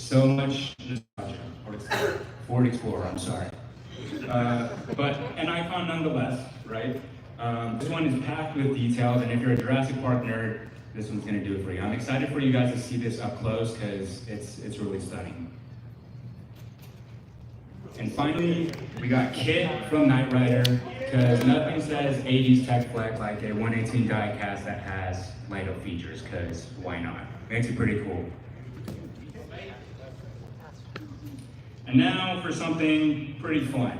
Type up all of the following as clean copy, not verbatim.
so much nostalgia, or it's Ford Explorer, I'm sorry. But an icon nonetheless, right? This one is packed with details, and if you're a Jurassic Park nerd, this one's gonna do it for you. I'm excited for you guys to see this up close because it's really stunning. And finally, we got Kit from Knight Rider, because nothing says 80s tech flex like a 118 diecast that has light-up features, because why not? Makes it pretty cool. And now for something pretty fun.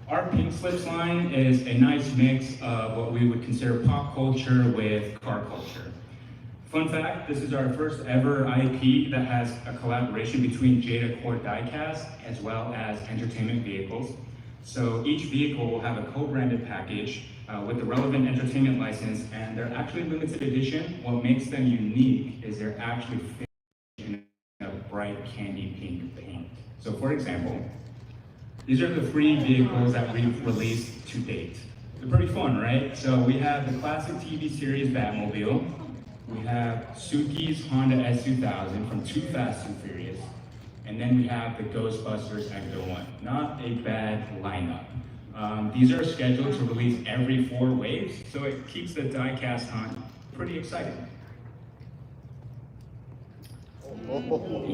Our Pink Slips line is a nice mix of what we would consider pop culture with car culture. Fun fact, this is our first ever IP that has a collaboration between Jada core diecast as well as entertainment vehicles. So each vehicle will have a co-branded package with the relevant entertainment license, and they're actually limited edition. What makes them unique is they're actually finished in a bright candy pink paint. So for example, these are the 3 vehicles that we've released to date. They're pretty fun, right? So we have the classic TV series Batmobile. We have Suki's Honda S2000 from Too Fast and Furious. And then we have the Ghostbusters Ecto 1. Not a bad lineup. These are scheduled to release every 4 waves, so it keeps the diecast hunt pretty exciting.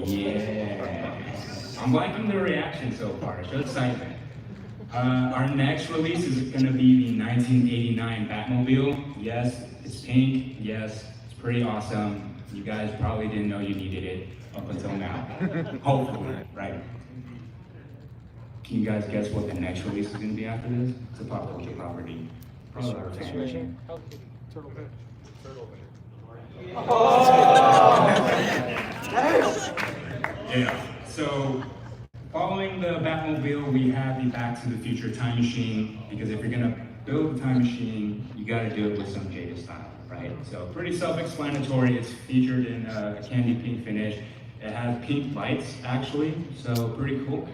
Yeah. I'm liking the reaction so far, it shows excitement. Our next release is gonna be the 1989 Batmobile. Yes, it's pink, yes, it's pretty awesome. You guys probably didn't know you needed it up until now. Hopefully, right? Can you guys guess what the next release is gonna be after this? It's a pop culture property. Probably our fan. Turtle Bear. Yeah, so following the Batmobile, we have the Back to the Future time machine, because if you're gonna build a time machine, you gotta do it with some Jada style, right? So pretty self-explanatory. It's featured in a candy pink finish. It has pink lights, actually, so pretty cool.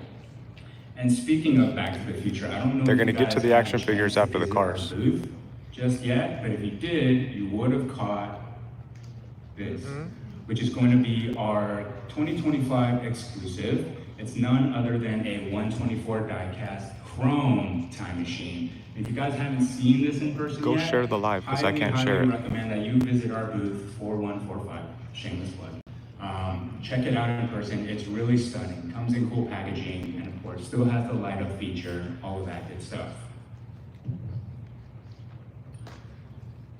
And speaking of Back to the Future, I don't know They're if going to you get guys to the had a action chance figures to after the visit our cars. booth just yet, but if you did, you would have caught this, which is going to be our 2025 exclusive. It's none other than a 124 diecast chrome time machine. If you guys haven't seen this in person Go yet, share the live, 'cause I can't share it. highly recommend that you visit our booth 4145, shameless plug. Check it out in person. It's really stunning. Comes in cool packaging, and of course, still has the light up feature, all of that good stuff.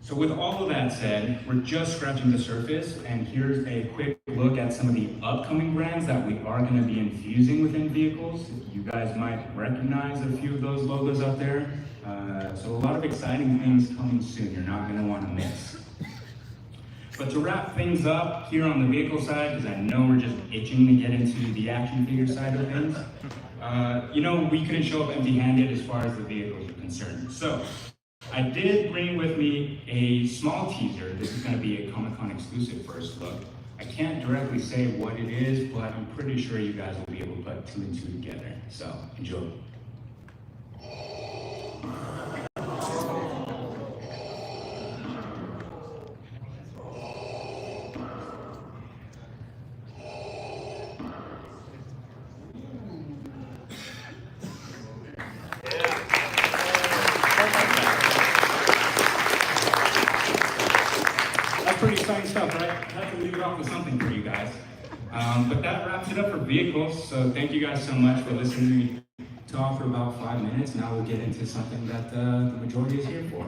So with all of that said, we're just scratching the surface, and here's a quick look at some of the upcoming brands that we are going to be infusing within vehicles. You guys might recognize a few of those logos up there. So a lot of exciting things coming soon you're not going to want to miss. But to wrap things up here on the vehicle side, because I know we're just itching to get into the action figure side of things, you know, we couldn't show up empty-handed as far as the vehicles are concerned. So I did bring with me a small teaser. This is going to be a Comic-Con exclusive first look. I can't directly say what it is, but I'm pretty sure you guys will be able to put 2 and 2 together. So enjoy. Pretty exciting stuff, right? I have to leave it off with something for you guys. But that wraps it up for vehicles. So thank you guys so much for listening to me talk for about 5 minutes. Now we'll get into something that the majority is here for.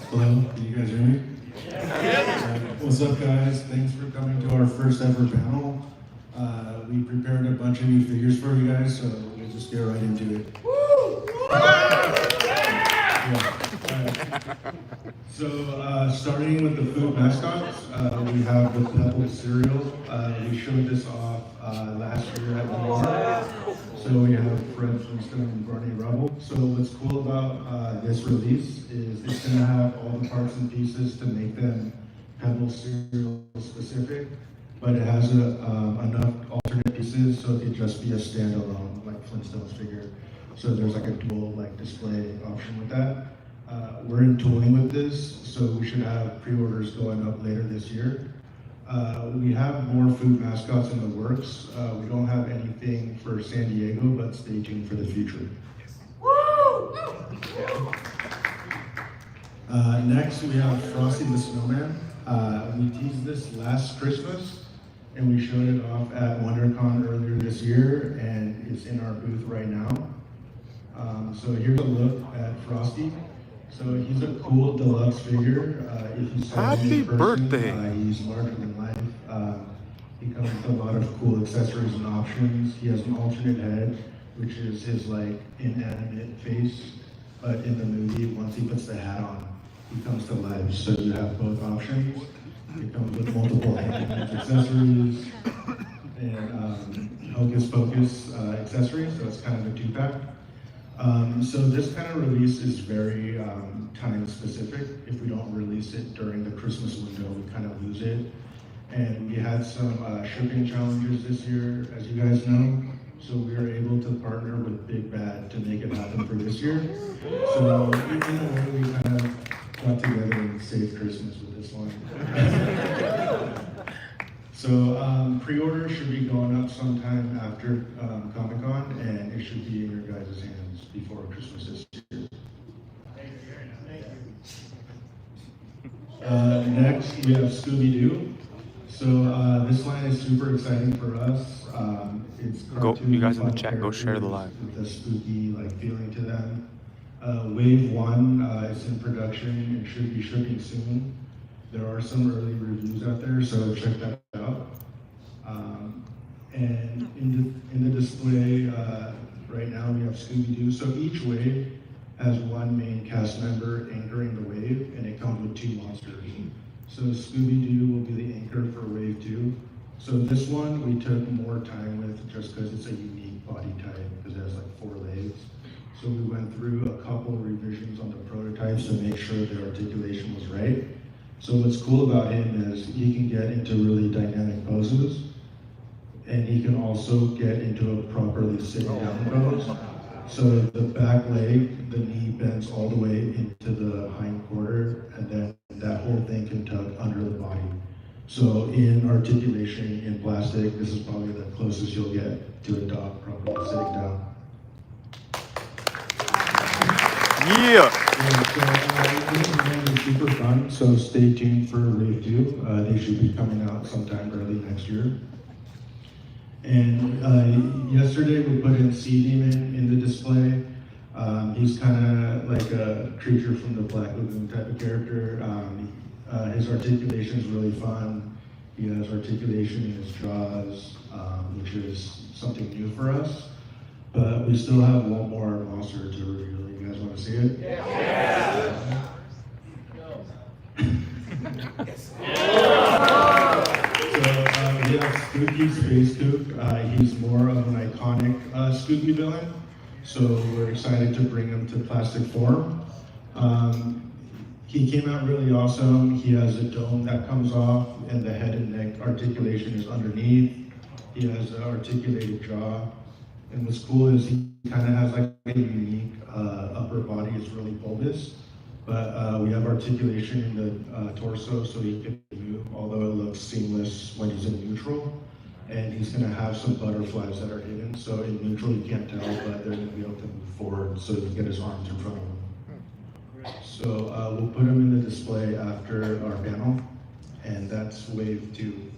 Hello, can you guys hear me? What's up, guys? Thanks for coming to our first ever panel. We prepared a bunch of new figures for you guys, so we'll just get right into it. So starting with the food mascots, we have the Pebble cereal. We showed this off last year at Walmart. So we have Fred Flintstone and Barney Rubble. So what's cool about this release is it's going to have all the parts and pieces to make them Pebble cereal specific, but it has enough alternate pieces so it could just be a standalone like Flintstones figure. So there's like a dual like display option with that. We're in tooling with this, so we should have pre-orders going up later this year. We have more food mascots in the works. We don't have anything for San Diego, but stay tuned for the future. Next, we have Frosty the Snowman. We teased this last Christmas, and we showed it off at WonderCon earlier this year, and it's in our booth right now. So here's a look at Frosty. So he's a cool deluxe figure. If you saw him in person, birthday! He's larger than life. He comes with a lot of cool accessories and options. He has an alternate head, which is his like inanimate face. But in the movie, once he puts the hat on, he comes to life. So you have both options. It comes with multiple hand accessories and Hocus Pocus accessories. So it's kind of a two-pack. So this kind of release is very time specific. If we don't release it during the Christmas window, we kind of lose it. And we had some shipping challenges this year, as you guys know. So we were able to partner with Big Bad to make it happen for this year. So in a way, we kind of got together and saved Christmas with this one. So pre-order should be going up sometime after Comic-Con, and it should be in your guys' hands before Christmas this year. Next, we have Scooby-Doo. So this line is super exciting for us. It's cartoon, you guys in the chat, go share the live. With a spooky feeling to them. Wave 1 is in production and should be shipping soon. There are some early reviews out there, so check that out. And in the display right now we have Scooby-Doo. So each wave has one main cast member anchoring the wave, and it comes with 2 monsters. So Scooby-Doo will be the anchor for wave 2. So this one we took more time with just because it's a unique body type, because it has like 4 legs. So we went through a couple of revisions on the prototypes to make sure the articulation was right. So what's cool about him is he can get into really dynamic poses, and he can also get into a properly sitting down pose. So the back leg, the knee bends all the way into the hind quarter, and then that whole thing can tuck under the body. So in articulation in plastic, this is probably the closest you'll get to a dog properly sitting down. Yeah! So it's super fun, so stay tuned for Wave 2. They should be coming out sometime early next year. And yesterday we put in Sea Demon in the display. He's kind of like a creature from the Black Lagoon type of character. His articulation is really fun. He has articulation in his jaws, which is something new for us. But we still have one more monster to reveal. You guys want to see it? Yeah. So we have Spooky Space Kook. He's more of an iconic Scooby villain. So we're excited to bring him to plastic form. He came out really awesome. He has a dome that comes off, and the head and neck articulation is underneath. He has an articulated jaw. And what's cool is he kind of has like a unique upper body. It's really bulbous, but we have articulation in the torso, so he can move, although it looks seamless when he's in neutral. And he's going to have some butterflies that are hidden, so in neutral you can't tell, but they're going to be able to move forward, so you can get his arms in front of him. So we'll put him in the display after our panel, and that's wave 2.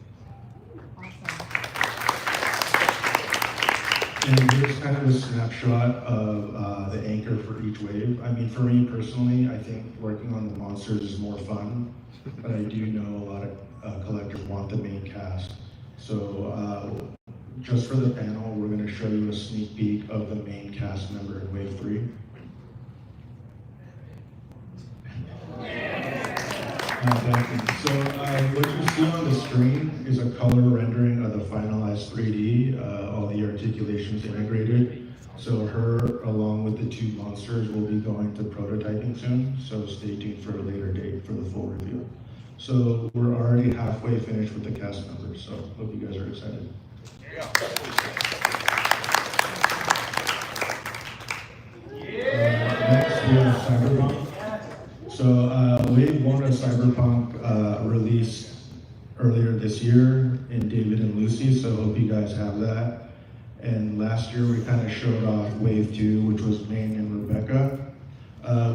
And here's kind of a snapshot of the anchor for each wave. I mean, for me personally, I think working on the monsters is more fun, but I do know a lot of collectors want the main cast. So just for the panel, we're going to show you a sneak peek of the main cast member in wave 3. So what you see on the screen is a color rendering of the finalized 3D, all the articulations integrated. So her, along with the 2 monsters, will be going to prototyping soon, so stay tuned for a later date for the full review. So we're already halfway finished with the cast members, so hope you guys are excited. Next we have Cyberpunk. of Cyberpunk released earlier this year in David and Lucy, so hope you guys have that. And last year we kind of showed off Wave 2, which was Maine and Rebecca.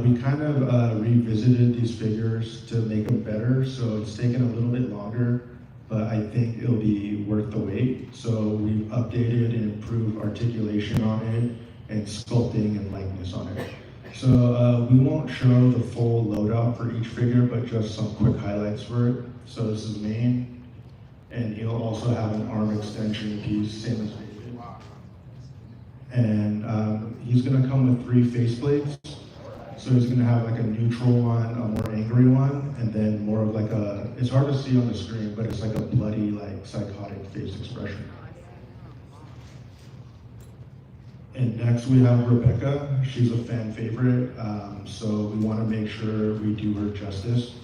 We kind of revisited these figures to make them better, so it's taken a little bit longer, but I think it'll be worth the wait. So we've updated and improved articulation on it and sculpting and likeness on it. So we won't show the full loadout for each figure, but just some quick highlights for it. So this is Maine, and he'll also have an arm extension piece, same as David. And he's gonna come with 3 faceplates. So he's gonna have like a neutral one, a more angry one, and then more of like a, it's hard to see on the screen, but it's like a bloody, like psychotic face expression. And next we have Rebecca. She's a fan favorite, so we wanna make sure we do her justice.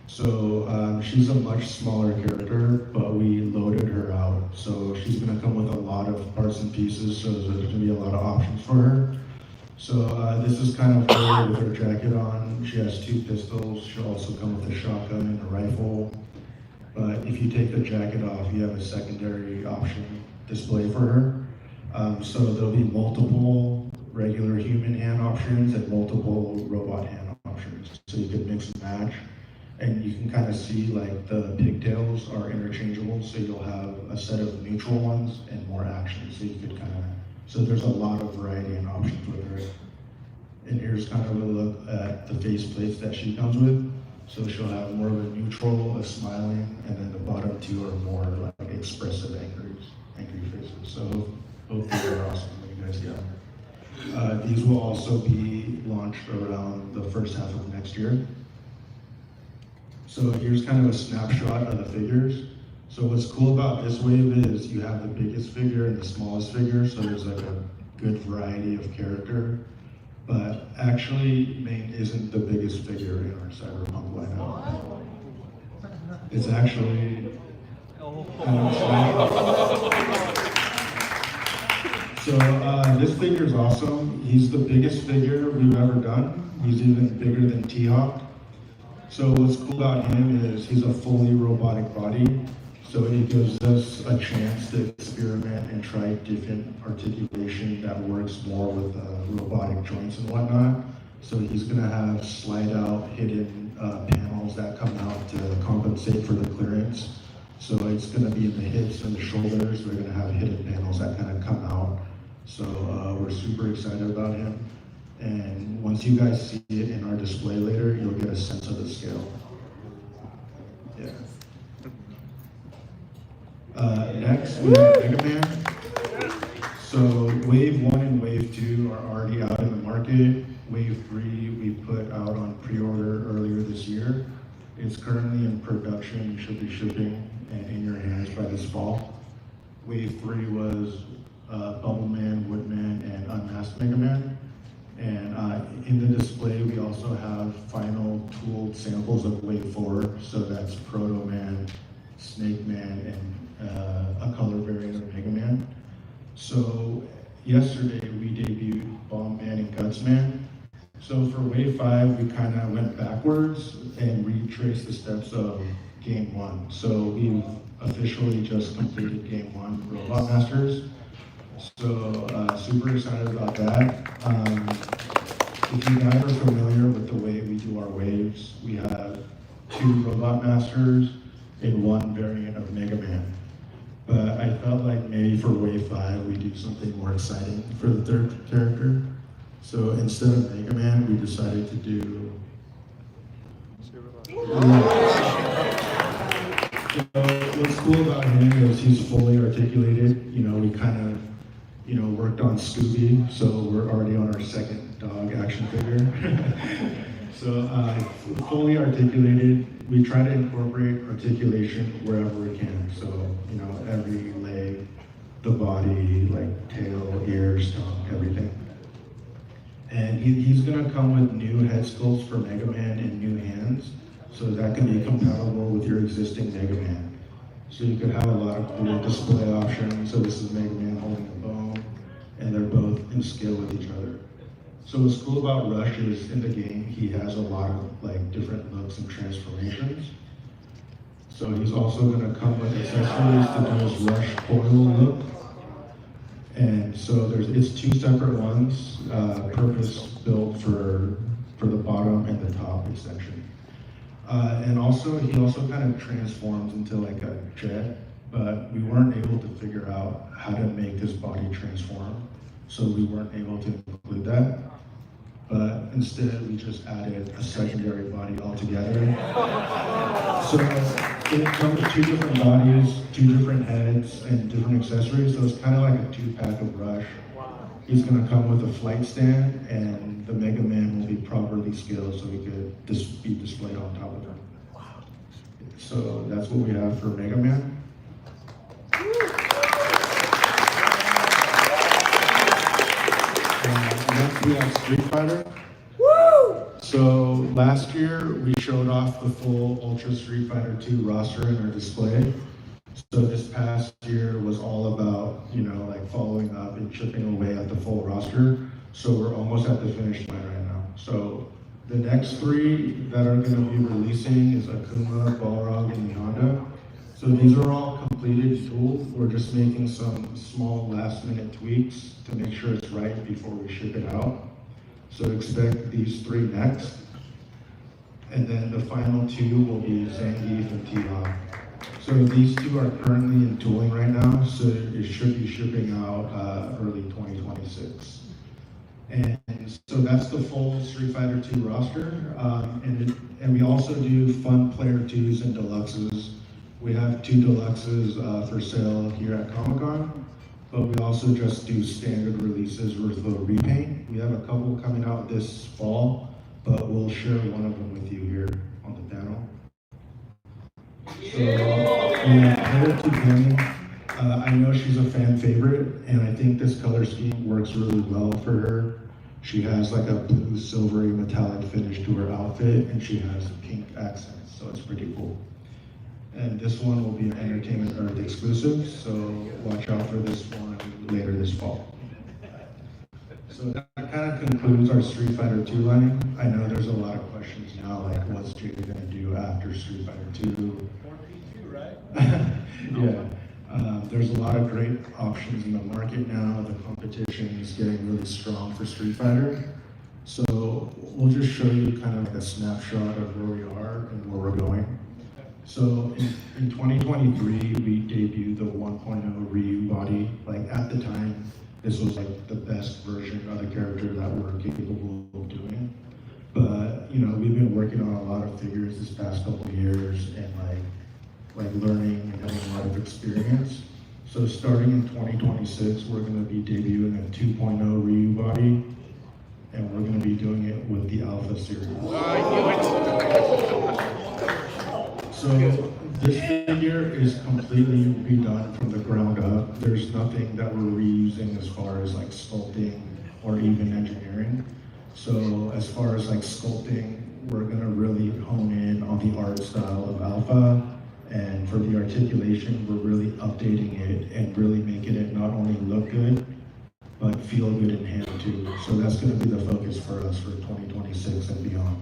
So she's a much smaller character, but we loaded her out. So she's gonna come with a lot of parts and pieces, so there's gonna be a lot of options for her. So this is kind of her with her jacket on. She has 2 pistols. She'll also come with a shotgun and a rifle. But if you take the jacket off, you have a secondary option display for her. So there'll be multiple regular human hand options and multiple robot hand options. So you can mix and match. And you can kind of see like the pigtails are interchangeable. So you'll have a set of neutral ones and more action. So you could kind of, so there's a lot of variety and options with her. And here's kind of a look at the face plates that she comes with. So she'll have more of a neutral, a smiling, and then the bottom 2 are more like expressive angry faces. So hopefully they're awesome when you guys get them. These will also be launched around the first half of next year. So here's kind of a snapshot of the figures. So what's cool about this wave is you have the biggest figure and the smallest figure, so there's like a good variety of character. But actually, Maine isn't the biggest figure in our Cyberpunk lineup. It's actually So this figure is awesome. He's the biggest figure we've ever done. He's even bigger than T-Hawk. So what's cool about him is he's a fully robotic body. So it gives us a chance to experiment and try different articulation that works more with robotic joints and whatnot. So he's gonna have slide out hidden panels that come out to compensate for the clearance. So it's gonna be in the hips and the shoulders. We're gonna have hidden panels that kind of come out. So we're super excited about him. And once you guys see it in our display later, you'll get a sense of the scale. Yeah. Next, we have Mega Man. So Wave 1 and Wave 2 are already out in the market. Wave 3 we put out on pre-order earlier this year. It's currently in production, should be shipping in your hands by this fall. Wave 3 was Bubble Man, Woodman, and Unmasked Mega Man. And in the display, we also have final tooled samples of Wave 4. So that's Proto Man, Snake Man, and a color variant of Mega Man. So yesterday we debuted Bomb Man and Guts Man. So for Wave 5, we kind of went backwards and retraced the steps of Game 1. So we've officially just completed Game 1 Robot Masters. So super excited about that. If you guys are familiar with the way we do our waves, we have 2 Robot Masters and 1 variant of Mega Man. But I felt like maybe for Wave 5, we do something more exciting for the 3rd character. So instead of Mega Man, we decided to do... So what's cool about him is he's fully articulated. You know, we kind of, worked on Scooby, so we're already on our 2nd dog action figure. So fully articulated, we try to incorporate articulation wherever we can. So, every leg, the body, like tail, ears, tongue, everything. And he's gonna come with new head sculpts for Mega Man and new hands. So that can be compatible with your existing Mega Man. So you could have a lot of cool display options. So this is Mega Man holding a bone, and they're both in scale with each other. So what's cool about Rush is in the game, he has a lot of like different looks and transformations. So he's also gonna come with accessories to do his Rush coil look. And so it's two separate ones, purpose built for the bottom and the top extension. And also, he also kind of transforms into like a jet, but we weren't able to figure out how to make his body transform. So we weren't able to include that. But instead, we just added a secondary body altogether. So it comes with two different bodies, two different heads, and different accessories. So it's kind of like a two-pack of Rush. He's going to come with a flight stand, and the Mega Man will be properly scaled so he could be displayed on top of him. So that's what we have for Mega Man. Next we have Street Fighter. So last year we showed off the full Ultra Street Fighter 2 roster in our display. So this past year was all about, like following up and chipping away at the full roster. So we're almost at the finish line right now. So the next three that are going to be releasing is Akuma, Balrog, and Yonda. So these are all completed tools. We're just making some small last minute tweaks to make sure it's right before we ship it out. So expect these three next. And then the final two will be Zangief and T-Hawk. So these two are currently in tooling right now, so it should be shipping out early 2026. And so that's the full Street Fighter 2 roster. And we also do Fun Player 2s and Deluxes. We have 2 Deluxes for sale here at Comic-Con, but we also just do standard releases with the repaint. We have a couple coming out this fall, but we'll share one of them with you here on the panel. So, Player 2 Penny, I know she's a fan favorite, and I think this color scheme works really well for her. She has like a blue, silvery, metallic finish to her outfit, and she has pink accents, so it's pretty cool. And this one will be an Entertainment Earth exclusive, so watch out for this one later this fall. So that kind of concludes our Street Fighter 2 line. I know there's a lot of questions now, like what's Jada gonna do after Street Fighter 2? Yeah, there's a lot of great options in the market now. The competition is getting really strong for Street Fighter. So we'll just show you kind of like a snapshot of where we are and where we're going. So in 2023, we debuted the 1.0 Ryu body. Like at the time, this was like the best version of the character that we're capable of doing. But we've been working on a lot of figures this past couple of years and like learning and having a lot of experience. So starting in 2026, we're going to be debuting a 2.0 Ryu body, and we're going to be doing it with the Alpha series. So this figure is completely redone from the ground up. There's nothing that we're reusing as far as like sculpting or even engineering. So as far as like sculpting, we're going to really hone in on the art style of Alpha. And for the articulation, we're really updating it and really making it not only look good, but feel good in hand too. So that's going to be the focus for us for 2026 and beyond.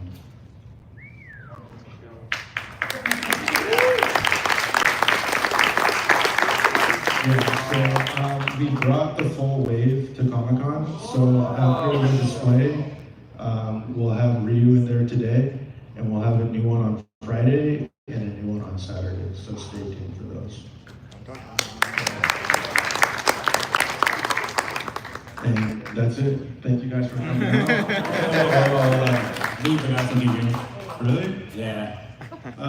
Yeah, so we brought the full wave to Comic-Con. So after the display, we'll have Ryu in there today, and we'll have a new one on Friday and a new one on Saturday. So stay tuned for those. And that's it. Thank you guys for coming out. Leave it after you. Really? Yeah. I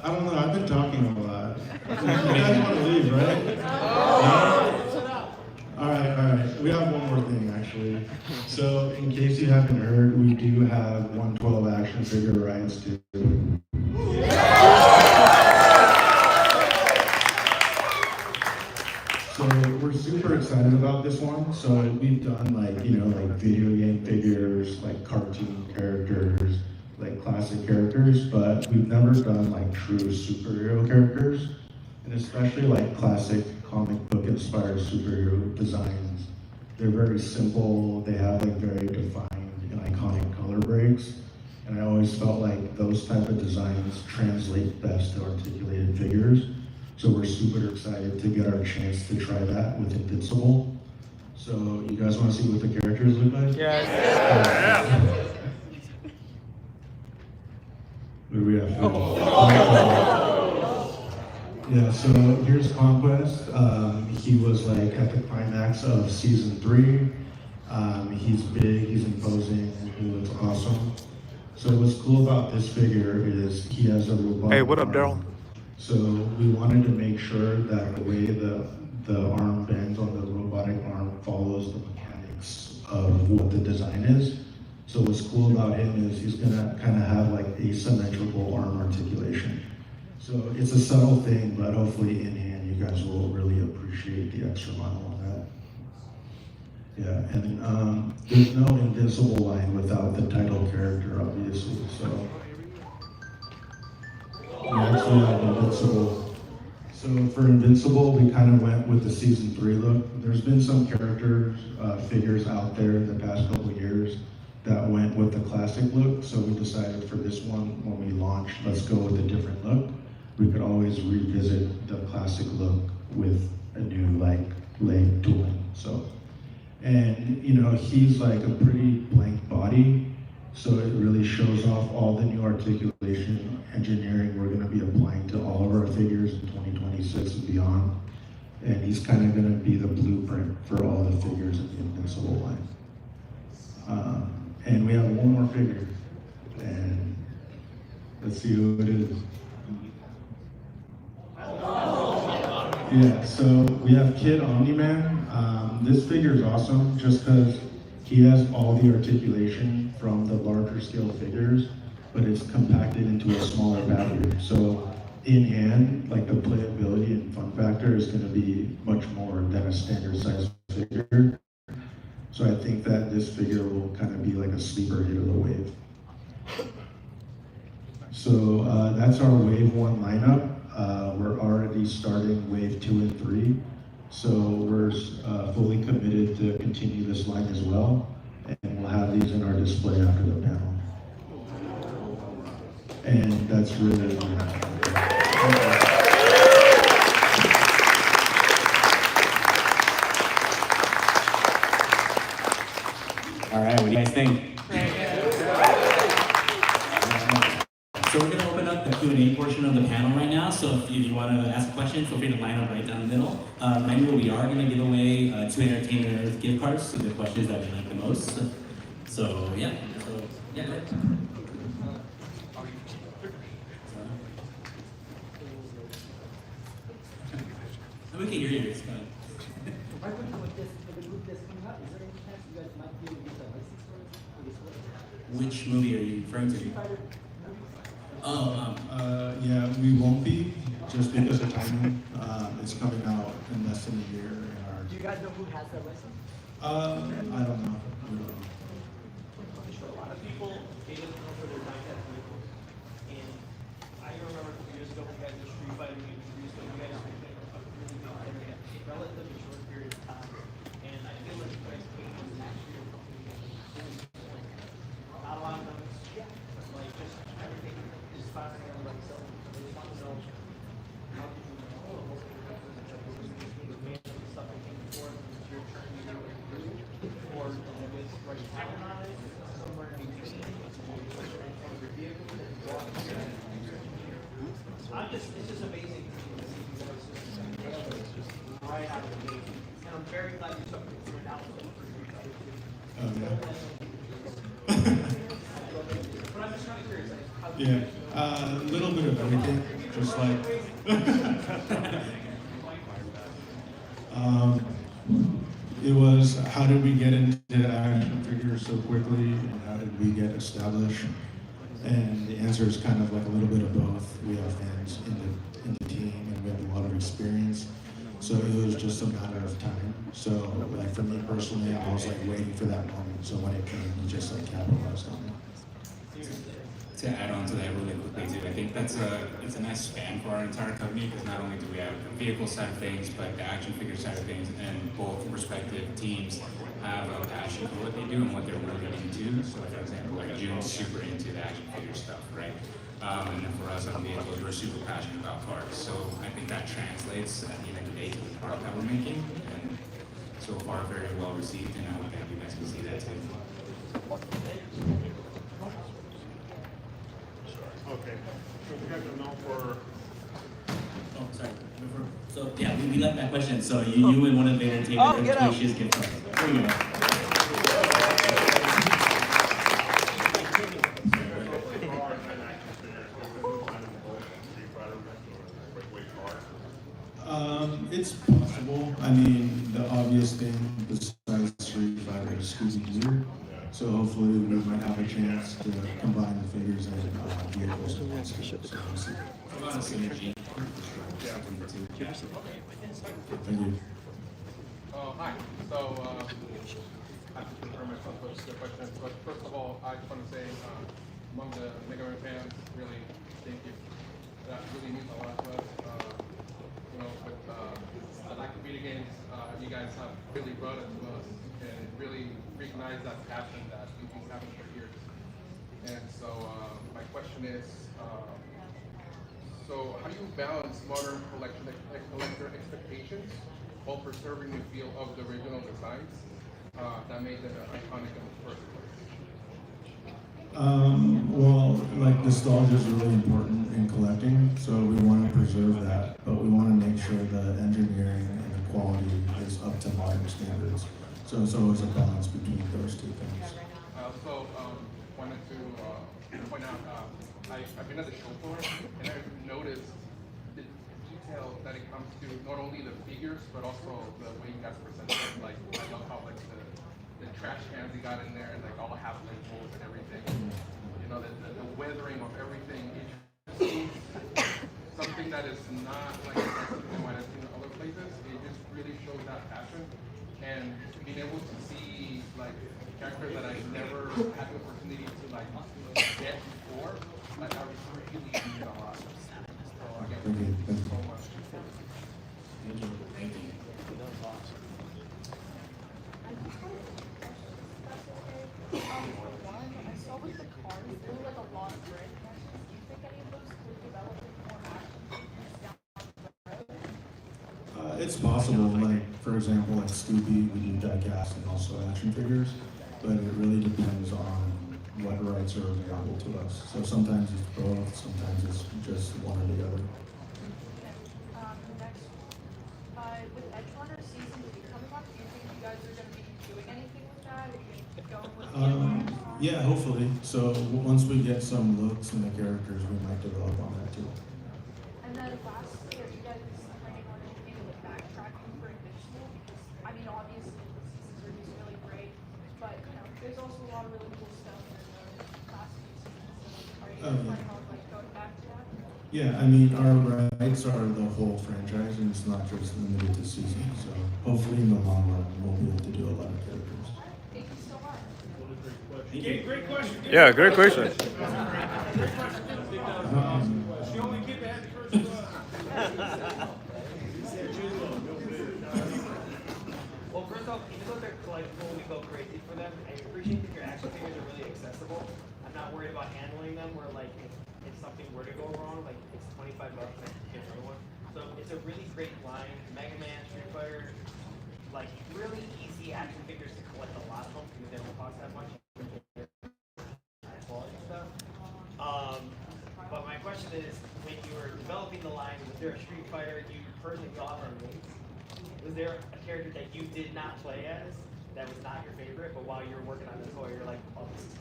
don't know. I've been talking a lot. You guys want to leave, right? No? All right. We have one more thing, actually. So, in case you haven't heard, we do have 112 action figure rights too. So we're super excited about this one. So we've done like video game figures, like cartoon characters, like classic characters, but we've never done like true superhero characters, and especially like classic comic book inspired superhero designs. They're very simple, they have like very defined and iconic color breaks. And I always felt like those type of designs translate best to articulated figures. So we're super excited to get our chance to try that with Invincible. So you guys want to see what the characters look like? Yes. What do we have? Yeah, so here's Conquest. He was like at the climax of season 3. He's big, he's imposing, he looks awesome. So what's cool about this figure is he has a robotic Hey, what up, arm. Daryl? So we wanted to make sure that the way the arm bends on the robotic arm follows the mechanics of what the design is. So what's cool about him is he's gonna kind of have like asymmetrical arm articulation. So it's a subtle thing, but hopefully in hand you guys will really appreciate the extra mile on that. Yeah, and there's no Invincible line without the title character, obviously. So we actually have Invincible. So for Invincible, we kind of went with the season 3 look. There's been some characters, figures out there in the past couple years that went with the classic look. So we decided for this one, when we launch, let's go with a different look. We could always revisit the classic look with a new like leg tooling. So, and you know, he's like a pretty blank body. So it really shows off all the new articulation engineering we're going to be applying to all of our figures in 2026 and beyond. And he's kind of going to be the blueprint for all the figures in the Invincible line. And we have one more figure. And let's see who it is. Yeah, so we have Kid Omni-Man. This figure is awesome just because he has all the articulation from the larger scale figures, but it's compacted into a smaller battery. So in hand, like the playability and fun factor is going to be much more than a standard size figure. So I think that this figure will kind of be like a sleeper hit of the wave. So that's our wave 1 lineup. We're already starting wave 2 and 3. So we're fully committed to continue this line as well. And we'll have these in our display after the panel. And that's really All right, what do you guys think? So we're going to open up the Q&A portion of the panel right now. So if you want to ask questions, feel free to line up right down the middle. Remember, we are going to give away 2 entertainers gift cards to the questions that we like the most. So yeah, go ahead. We can hear you. It's fine. Which movie are you referring to? yeah, we won't be, just because of timing. It's coming out in less than a year. Do you guys know who has that license? I don't know. A lot of people, they didn't know where their bike had vehicle. And I remember a couple years ago, when you guys did Street Fighter games, you guys made a really big internet in a relatively short period of time. And I feel like you guys came in last year, not a lot of numbers. Yeah. Like just everything is firing on like so. They just want to know how did you know what stuff that came before was your turn to do it, or was right talent on it, somewhere in between. It's just amazing to see you guys just right out of the gate. And I'm very glad you took it through now. But I'm just kind of curious. Yeah, a little bit of everything, just like. It was how did we get into action figures so quickly, and how did we get established? And the answer is kind of like a little bit of both. We have fans in the team, and we have a lot of experience. So it was just a matter of time. So like for me personally, I was like waiting for that moment. So when it came, we just like capitalized on it. To add on to that really quickly too, I think it's a nice span for our entire company, because not only do we have the vehicle side of things, but the action figure side of things, and both respective teams have a passion for what they do and what they're really into. So for example, like June's super into the action figure stuff, right? And then for us on vehicles, we're super passionate about cars. So I think that translates at the end of the day to the product that we're making. And so far, very well received, and I hope that you guys can see that too. Okay, so you guys are known for. Oh, sorry. So yeah, we left that question. So you would want to be entertained with delicious gift cards. There you go. It's possible. I mean, the obvious thing besides Street Fighter is Scooby-Doo. So hopefully we might have a chance to combine the figures and vehicles. So we'll see. A lot of synergy. Thank you. Hi. So, I have to confirm myself with the question. But first of all, I just want to say, among the Mega Man fans, really thank you. That really means a lot to us. With the lack of video games, you guys have really brought it to us and really recognized that passion that you've been having for years. And so, my question is, so how do you balance modern collector expectations while preserving the feel of the original designs that made them iconic in the first place? Well, like nostalgia is really important in collecting, so we want to preserve that, but we want to make sure the engineering and the quality is up to modern standards. So it's always a balance between those two things. Wanted to point out, I've been at the show floor and I've noticed the detail that it comes to not only the figures but also the way you guys present it. Like I love how like the trash cans you got in there and like all the half labels and everything. You know, the weathering of everything. It just seems something that is not like something I might have seen in other places. It just really shows that passion and being able to see like characters that I've never had the opportunity to like get before. Like I was really enjoying it a lot. So again, thank you so much. Thank you. Thank you. I saw with the cars, there were like a lot of brand connections. Do you think any of those could develop into more action figures down the road? It's possible, like for example, like Scooby, we do diecast and also action figures, but it really depends on what rights are available to us. So sometimes it's both, sometimes it's just one or the other. Next, with Edgerunners season 2 coming up, do you think you guys are going to be doing anything with that? Are you going with the Yeah, hopefully. So once we get some looks and the characters, we might develop on that too. And then lastly, are you guys planning on anything with backtracking for Invincible? Because, I mean, obviously the seasons are just really great, but, you know, there's also a lot of really cool stuff in the last few seasons. So are you planning on, like, going back to that? Yeah, I mean, our rights are the whole franchise and it's not just limited to season. So hopefully in the long run, we'll be able to do a lot of characters. Thank you so much. Thank you. Great question. Yeah, great question. She only kid that had the first Well, first off, even though they're collectible, we go crazy for them. I appreciate that your action figures are really accessible. I'm not worried about handling them where like if something were to go wrong, like it's $25 and I can get another one. So it's a really great line. Mega Man, Street Fighter, like really easy action figures to collect a lot of them because they don't cost that much. High quality stuff. But my question is, when you were developing the line, was there a Street Fighter you personally thought or made? Was there a character that you did not play as that was not your favorite, but while you were working on the toy, you're like, oh, this is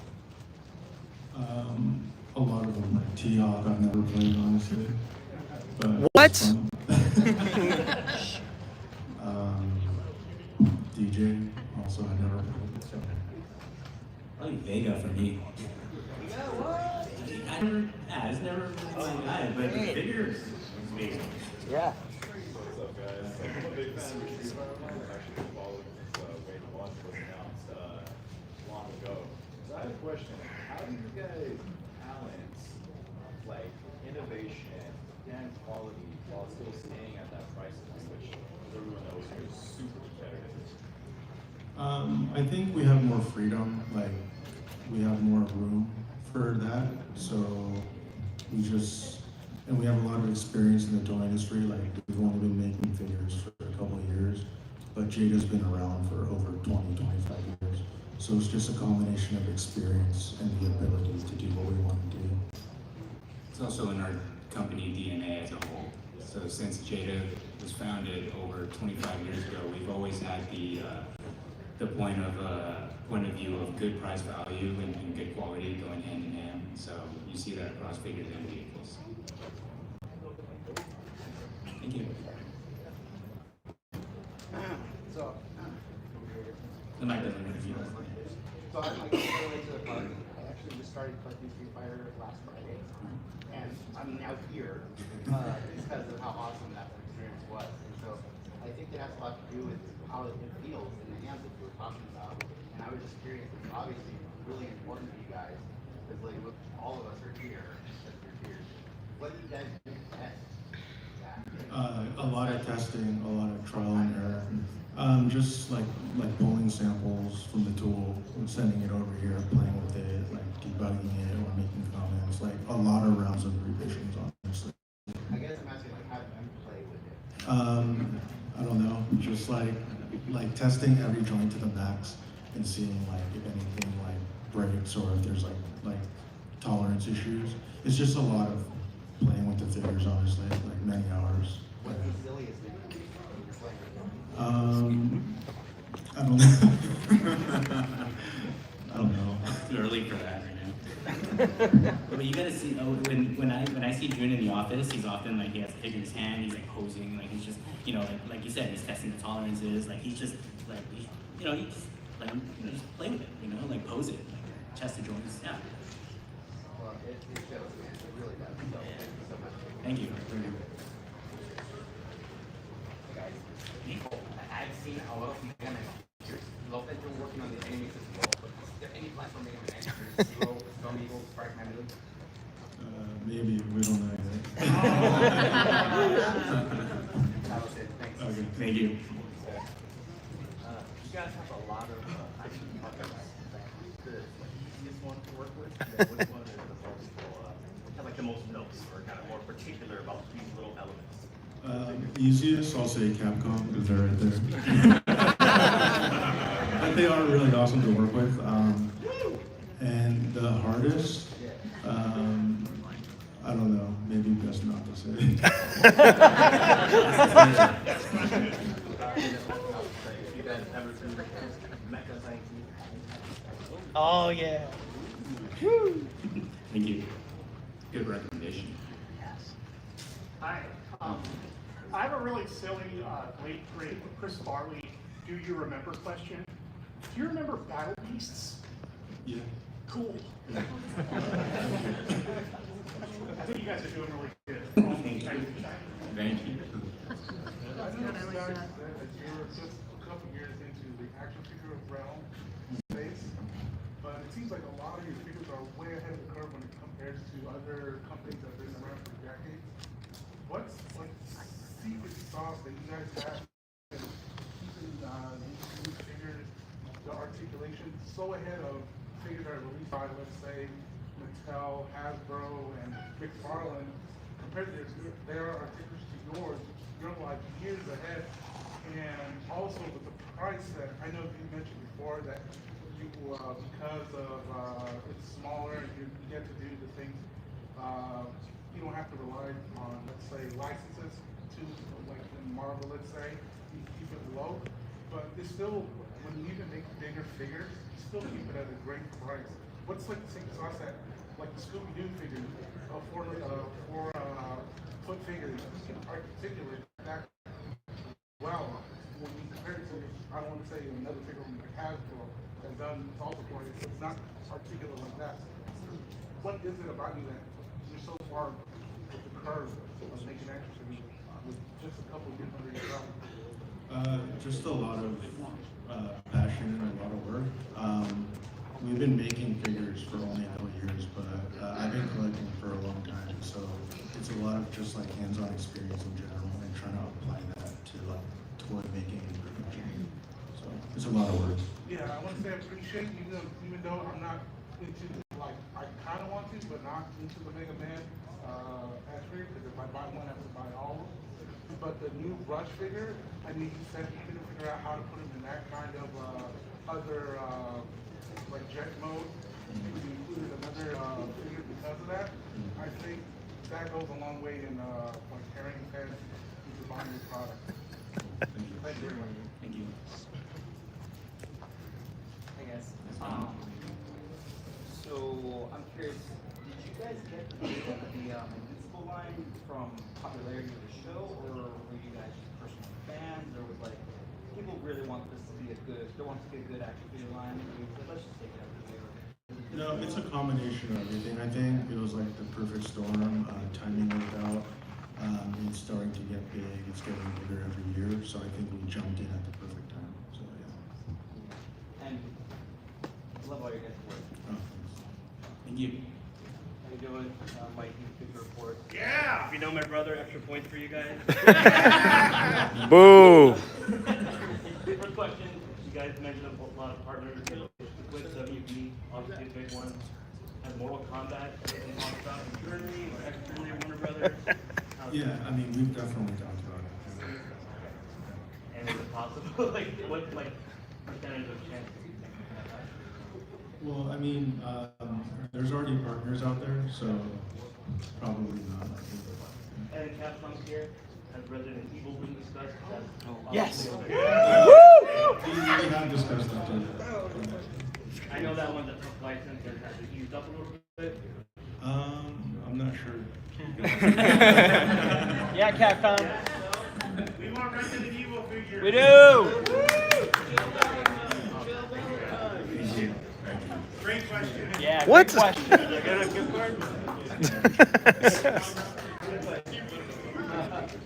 A lot of them, like T-Hawk, I've never played honestly. But What? it's fun. DJ, also I never played. So. Probably Vega for me. It's never been my guy, but the figures is amazing. Yeah. What's up, guys? I'm a big fan of Street Fighter. I've actually followed since Wave 1 was announced long ago. So I have a question. How do you guys balance like innovation and quality while still staying at that price point, which as everyone knows is super competitive? I think we have more freedom, like we have more room for that. So and we have a lot of experience in the toy industry. Like we've only been making figures for a couple of years, but Jada's been around for over 20, 25 years. So it's just a combination of experience and the ability to do what we want to do. It's also in our company DNA as a whole. So since Jada was founded over 25 years ago, we've always had the point of view of good price value and good quality going hand in hand. So you see that across figures and vehicles. Thank you. So, The mic doesn't work. so I can relate to the park. I actually just started collecting Street Fighter last Friday, and I'm now here because of how awesome that experience was. And so I think it has a lot to do with how it feels in the hands that you were talking about. And I was just curious, it's obviously really important to you guys because like look, all of us are here because we're here. What do you guys do to test that? A lot of testing, a lot of trial and error. Just like pulling samples from the tool and sending it over here, playing with it, like debugging it or making comments. Like a lot of rounds of revisions, honestly. I guess I'm asking like how do you play with it? I don't know, just like testing every joint to the max and seeing like if anything like breaks or if there's like tolerance issues. It's just a lot of playing with the figures, honestly, like many hours. What's the silliest thing you're playing with? I don't know. I don't know. It's too early for that right now. But you gotta see, when I see June in the office, he's often like, he has a figure in his hand, he's like posing, like he's just, you know, like you said, he's testing the tolerances, like he's just, like, he just, like, just play with it, you know, like pose it, like chest the joints, yeah. Well, it shows, man. It really does. So, thank you so much. Thank you. Guys, I've seen a lot of you and I love that you're working on the enemies as well, but is there any plan for making an extra Zero, Storm Eagle, Strike Family? Maybe, we don't know yet. That was it. Thanks. Okay. Thank you. You guys have a lot of actually puppets. Who's the easiest one to work with? Which one is the most, have like the most notes or kind of more particular about these little elements? Easiest, I'll say Capcom, because they're right there. But they are really awesome to work with. And the hardest, I don't know, maybe best not to say. You guys ever seen Mecha Science? Oh, yeah. Thank you. Good recommendation. Hi. I have a really silly, great Chris Farley, do you remember question? Do you remember Battle Beasts? Yeah. Cool. I think you guys are doing really good. Thank you. Thank you. I noticed that you're just a couple years into the action figure realm space, but it seems like a lot of your figures are way ahead of the curve when it compares to other companies that have been around for decades. What's like secret sauce that you guys have in keeping these new figures, the articulation so ahead of figures that are released by, let's say, Mattel, Hasbro, and McFarlane, compared to their articulation to yours, you're like years ahead. And also with the price that I know you mentioned before that you, because of it's smaller and you get to do the things, you don't have to rely on, let's say, licenses to, like in Marvel, let's say, you keep it low, but it's still, when you even make bigger figures, you still keep it at a great price. What's like the secret sauce that, like the Scooby-Doo figure, four foot figure, you can articulate that well when you compare it to, I don't want to say another figure from like Hasbro that's done also for it, it's not articulate like that. What is it about you that you're so far with the curve of making action figures with just a couple years under your belt? Just a lot of passion and a lot of work. We've been making figures for only a couple years, but I've been collecting for a long time, so it's a lot of just like hands-on experience in general and trying to apply that to like toy making and production. So it's a lot of work. Yeah, I want to say I appreciate even though I'm not into, like, I kind of want to, but not into the Mega Man action figure, because if I buy one, I have to buy all of them. But the new Rush figure, I mean, you said you couldn't figure out how to put him in that kind of other, like, jet mode. You included another figure because of that. I think that goes a long way in like carrying fans into buying new product. Thank you very much. Thank you. I guess. So I'm curious, did you guys get the Invincible line from popularity of the show, or were you guys just personal fans, or was like people really want this to be a good, they want to be a good action figure line? Let's just take it out of the air. You know, it's a combination of everything. I think it was like the perfect storm. Timing worked out. It's starting to get big. It's getting bigger every year. So I think we jumped in at the perfect time. So yeah. And I love all your guys' work. Oh, thanks. Thank you. How you doing? Mike, figure report. Yeah! If you know my brother, extra points for you guys. Boo! First question, you guys mentioned a lot of partners with WB, obviously a big one. Has Mortal Kombat been talked about internally or externally at Warner Brothers? Yeah, I mean, we've definitely talked about it. And is it possible? Like, what, like, percentage of chance? Well, I mean, there's already partners out there, so probably not. And Capcom's here. Has Resident Evil been discussed? Yes. We have discussed that too. I know that one's a tough license and has it used up a little bit. I'm not sure. Yeah, Capcom. We want Resident Evil figures. We do. Great question. Yeah. What? Great question. You got a gift card?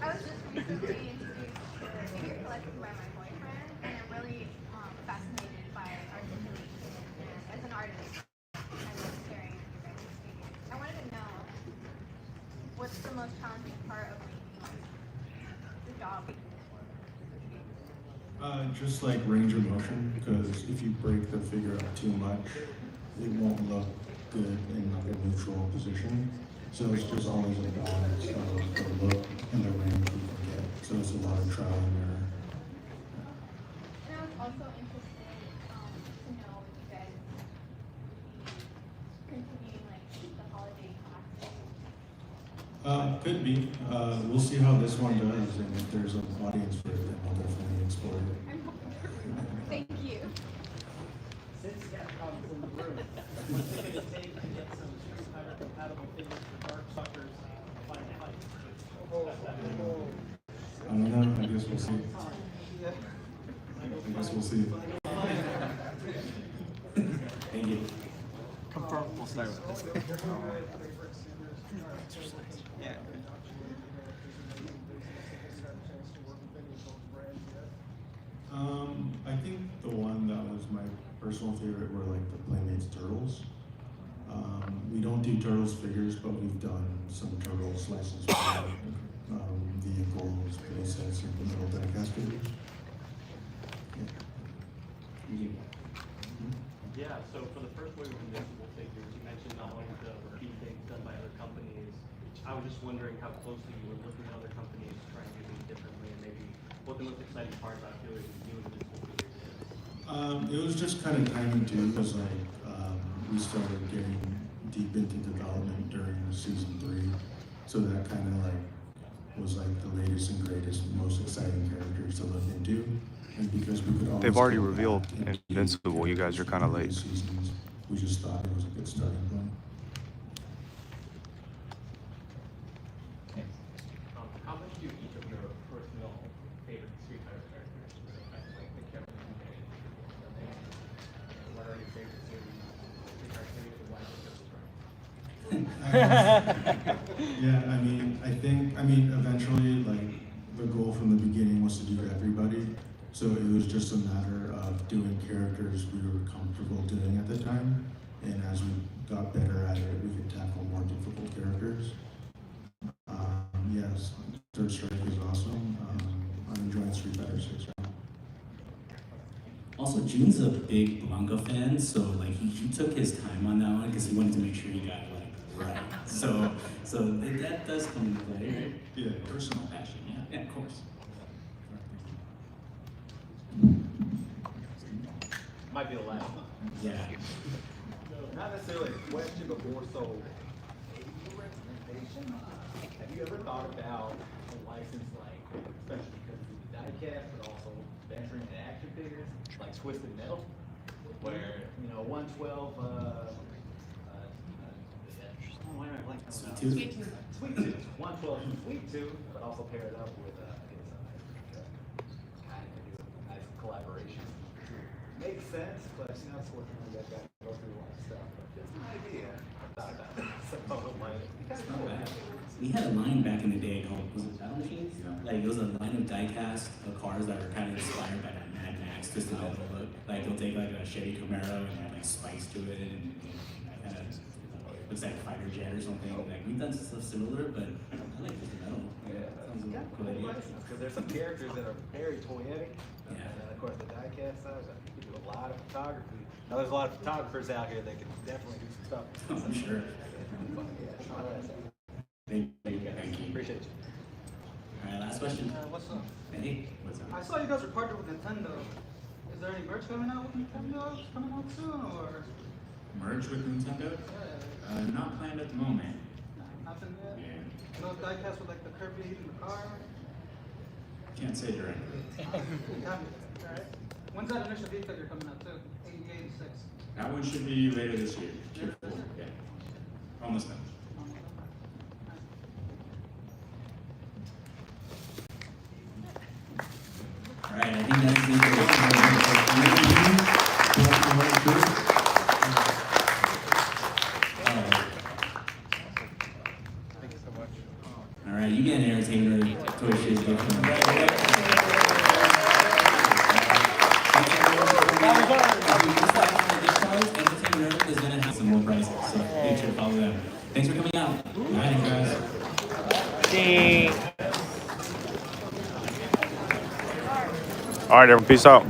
I was just recently introduced to figure collecting by my boyfriend, and I'm really fascinated by articulation. And as an artist, I love staring at your guys' figures. I wanted to know what's the most challenging part of making the job you do for? Just like range of motion, because if you break the figure up too much, it won't look good in like a neutral position. So it's just always a balance of the look and the range you can get. So it's a lot of trial and error. And I was also interested to know if you guys would be continuing like the holiday classes. Could be. We'll see how this one does, and if there's an audience for it, then we'll definitely explore it. Thank you. Since Capcom's in the room, what's it going to take to get some Street Fighter compatible figures for Dark Suckers Final Fight? I don't know. I guess we'll see. I guess we'll see. Thank you. Confirm. We'll start with this. Yeah. I think the one that was my personal favorite were like the Playmates Turtles. We don't do Turtles figures, but we've done some Turtles licensed vehicles, playsets, and little diecast figures. Thank you. Yeah, so for the first wave of Invincible figures, you mentioned not only the repeat things done by other companies. I was just wondering how closely you were looking at other companies, trying to do things differently, and maybe what the most exciting part about doing new Invincible figures is. It was just kind of timing too, because like we started getting deep into development during season 3, so that kind of like was like the latest and greatest, most exciting characters to look into, and because we could always They've already go revealed back and Invincible. You guys are kind of late. seasons, we just thought it was a good starting point. How much do each of your personal favorite Street Fighter characters? What are your favorite series? Street Fighter series and why is it so Yeah, I mean, eventually, like, the goal from the beginning was to do everybody, so it was just a matter of doing characters we were comfortable doing at the time, and as we got better at it, we could tackle more difficult characters. Yes, Third Strike is awesome. I'm enjoying Street Fighter 6 right now. Also, June's a big Blanca fan, so like he took his time on that one because he wanted to make sure he got it like right. So that does come into play, right? Yeah, personal passion. Yeah, of course. Might be the last one. Yeah. Not necessarily a question, but more so a recommendation. Have you ever thought about a license like, especially because of the die cast, but also venturing into action figures, like Twisted Metal, where, 112, why am I blanking on that? Sweet Tooth. Sweet Tooth. 112 and Sweet Tooth, but also pair it up with, kind of do a nice collaboration. Makes sense, but unfortunately, you guys got to go through a lot of stuff. But just an idea. I thought about it. So, like, It's not bad. We had a line back in the day called, was it Battle Machines? Like, it was a line of die-cast cars that were kind of inspired by that Mad Max Twisted Metal look. Like, they'll take like a Chevy Camaro and add like spikes to it, and kind of looks like a fighter jet or something. Like, we've done stuff similar, but I like Twisted Metal. yeah, Sounds like a cool idea. because there's some characters that are very toyetic. Yeah. And then, of course, the die-cast side, you do a lot of photography. Now, there's a lot of photographers out here that can definitely do some stuff. I'm sure. But, yeah, all right. Thank you. Appreciate you. All right, last question. What's up? Hey, what's up? I saw you guys are partnered with Nintendo. Is there any merch coming out with Nintendo coming out soon, or Merge with Nintendo? Not planned at the moment. nothing yet? Yeah. No diecast with like the Kirby in the car? Can't say directly. Alright. When's that initial V-figure coming out too? 86. That one should be later this year. Yeah. Almost done. All right, I think that's the end Thank you so much. All right, you get an entertainer toy shiz gift from me. Entertainer is gonna have some more prizes, so make sure to follow them. Thanks for coming out. All right, guys. All right, everyone, peace out.